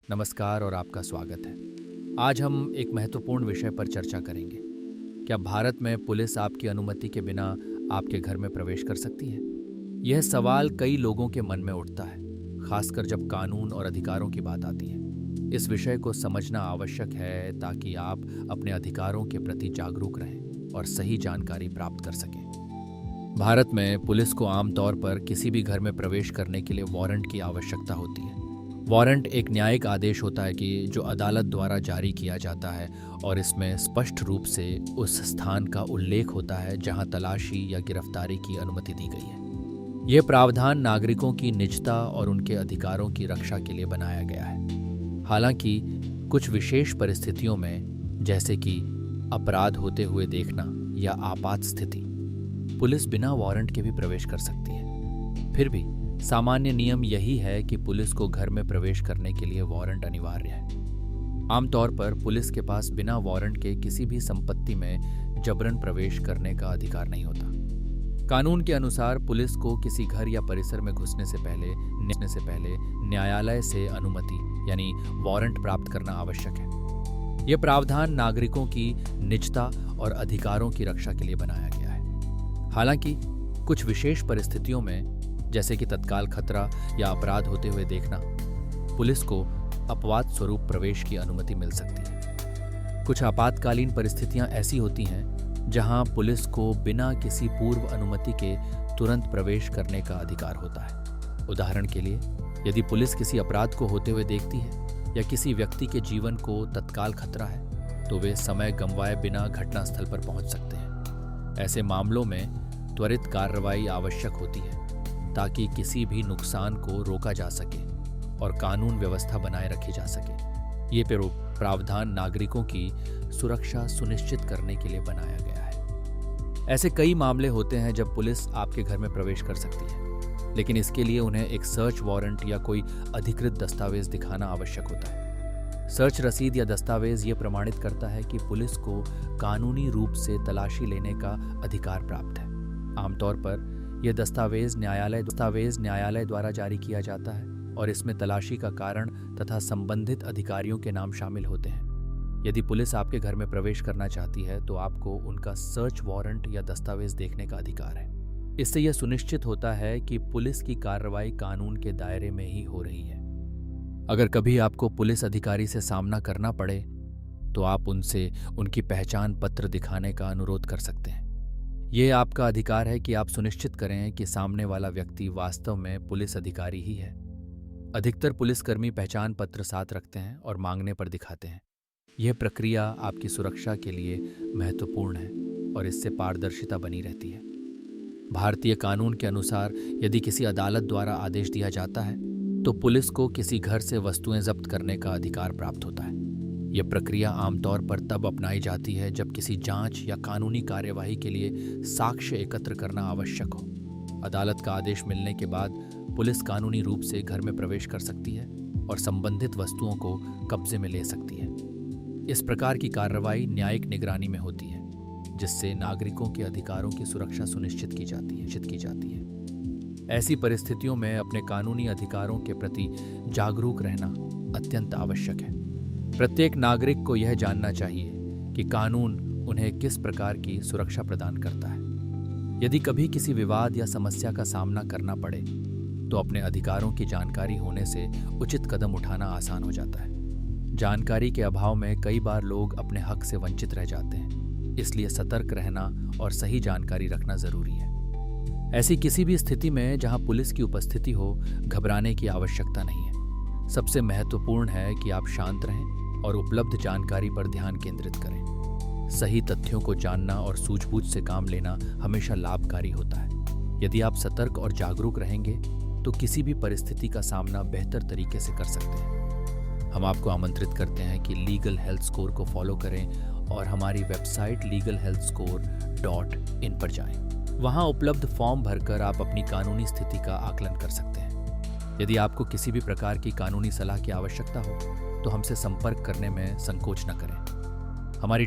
नमस्कार और आपका स्वागत है। आज हम एक महत्वपूर्ण विषय पर चर्चा करेंगे। क्या भारत में पुलिस आपकी अनुमति के बिना आपके घर में प्रवेश कर सकती है? यह सवाल कई लोगों के मन में उठता है, खासकर जब कानून और अधिकारों की बात आती है। इस विषय को समझना आवश्यक है ताकि आप अपने अधिकारों के प्रति जागरूक रहें और सही जानकारी प्राप्त कर सकें। भारत में पुलिस को आमतौर पर किसी भी घर में प्रवेश करने के लिए वारंट की आवश्यकता होती है। वारंट एक न्यायिक आदेश होता है कि जो अदालत द्वारा जारी किया जाता है और इसमें स्पष्ट रूप से उस स्थान का उल्लेख होता है जहां तलाशी या गिरफ्तारी की अनुमति दी गई है। यह प्रावधान नागरिकों की निजता और उनके अधिकारों की रक्षा के लिए बनाया गया है। हालांकि कुछ विशेष परिस्थितियों में, जैसे कि अपराध होते हुए देखना या आपात स्थिति, पुलिस बिना वारंट के भी प्रवेश कर सकती है। फिर भी सामान्य नियम यही है कि पुलिस को घर में प्रवेश करने के लिए वारंट अनिवार्य है। आमतौर पर पुलिस के पास बिना वारंट के किसी भी संपत्ति में जबरन प्रवेश करने का अधिकार नहीं होता। कानून के अनुसार पुलिस को किसी घर या परिसर में घुसने से पहले न्यायालय से अनुमति यानी वारंट प्राप्त करना आवश्यक है। यह प्रावधान नागरिकों की निजता और अधिकारों की रक्षा के लिए बनाया गया है। हालांकि कुछ विशेष परिस्थितियों में, जैसे कि तत्काल खतरा या अपराध होते हुए देखना, पुलिस को अपवाद स्वरूप प्रवेश की अनुमति मिल सकती है। कुछ आपातकालीन परिस्थितियां ऐसी होती हैं जहां पुलिस को बिना किसी पूर्व अनुमति के तुरंत प्रवेश करने का अधिकार होता है। उदाहरण के लिए, यदि पुलिस किसी अपराध को होते हुए देखती है या किसी व्यक्ति के जीवन को तत्काल खतरा है, तो वे समय गंवाए बिना घटनास्थल पर पहुंच सकते हैं। ऐसे मामलों में त्वरित कार्रवाई आवश्यक होती है ताकि किसी भी नुकसान को रोका जा सके और कानून व्यवस्था बनाए रखी जा सके। ये प्रावधान नागरिकों की सुरक्षा सुनिश्चित करने के लिए बनाया गया है। ऐसे कई मामले होते हैं जब पुलिस आपके घर में प्रवेश कर सकती है, लेकिन इसके लिए उन्हें एक सर्च वारंट या कोई अधिकृत दस्तावेज दिखाना आवश्यक होता है। सर्च रसीद या दस्तावेज ये प्रमाणित करता है कि पुलिस को कानूनी रूप से तलाशी लेने का अधिकार प्राप्त है। आमतौर पर यह दस्तावेज न्यायालय द्वारा जारी किया जाता है और इसमें तलाशी का कारण तथा संबंधित अधिकारियों के नाम शामिल होते हैं। यदि पुलिस आपके घर में प्रवेश करना चाहती है तो आपको उनका सर्च वारंट या दस्तावेज देखने का अधिकार है। इससे यह सुनिश्चित होता है कि पुलिस की कार्रवाई कानून के दायरे में ही हो रही है। अगर कभी आपको पुलिस अधिकारी से सामना करना पड़े तो आप उनसे उनकी पहचान पत्र दिखाने का अनुरोध कर सकते हैं। यह आपका अधिकार है कि आप सुनिश्चित करें कि सामने वाला व्यक्ति वास्तव में पुलिस अधिकारी ही है। अधिकतर पुलिसकर्मी पहचान पत्र साथ रखते हैं और मांगने पर दिखाते हैं। यह प्रक्रिया आपकी सुरक्षा के लिए महत्वपूर्ण है और इससे पारदर्शिता बनी रहती है। भारतीय कानून के अनुसार यदि किसी अदालत द्वारा आदेश दिया जाता है तो पुलिस को किसी घर से वस्तुएं जब्त करने का अधिकार प्राप्त होता है। यह प्रक्रिया आमतौर पर तब अपनाई जाती है जब किसी जांच या कानूनी कार्यवाही के लिए साक्ष्य एकत्र करना आवश्यक हो। अदालत का आदेश मिलने के बाद पुलिस कानूनी रूप से घर में प्रवेश कर सकती है और संबंधित वस्तुओं को कब्जे में ले सकती है। इस प्रकार की कार्रवाई न्यायिक निगरानी में होती है, जिससे नागरिकों के अधिकारों की सुरक्षा सुनिश्चित की जाती है। ऐसी परिस्थितियों में अपने कानूनी अधिकारों के प्रति जागरूक रहना अत्यंत आवश्यक है। प्रत्येक नागरिक को यह जानना चाहिए कि कानून उन्हें किस प्रकार की सुरक्षा प्रदान करता है। यदि कभी किसी विवाद या समस्या का सामना करना पड़े तो अपने अधिकारों की जानकारी होने से उचित कदम उठाना आसान हो जाता है। जानकारी के अभाव में कई बार लोग अपने हक से वंचित रह जाते हैं, इसलिए सतर्क रहना और सही जानकारी रखना जरूरी है। ऐसी किसी भी स्थिति में जहां पुलिस की उपस्थिति हो, घबराने की आवश्यकता नहीं है। सबसे महत्वपूर्ण है कि आप शांत रहें और उपलब्ध जानकारी पर ध्यान केंद्रित करें। सही तथ्यों को जानना और सूझबूझ से काम लेना हमेशा लाभकारी होता है। यदि आप सतर्क और जागरूक रहेंगे तो किसी भी परिस्थिति का सामना बेहतर तरीके से कर सकते हैं। हम आपको आमंत्रित करते हैं कि लीगल हेल्थ स्कोर को फॉलो करें और हमारी वेबसाइट legalhealthscore.in पर जाएं। वहां उपलब्ध फॉर्म भरकर आप अपनी कानूनी स्थिति का आकलन कर सकते हैं। यदि आपको किसी भी प्रकार की कानूनी सलाह की आवश्यकता हो तो हमसे संपर्क करने में संकोच न करें। हमारी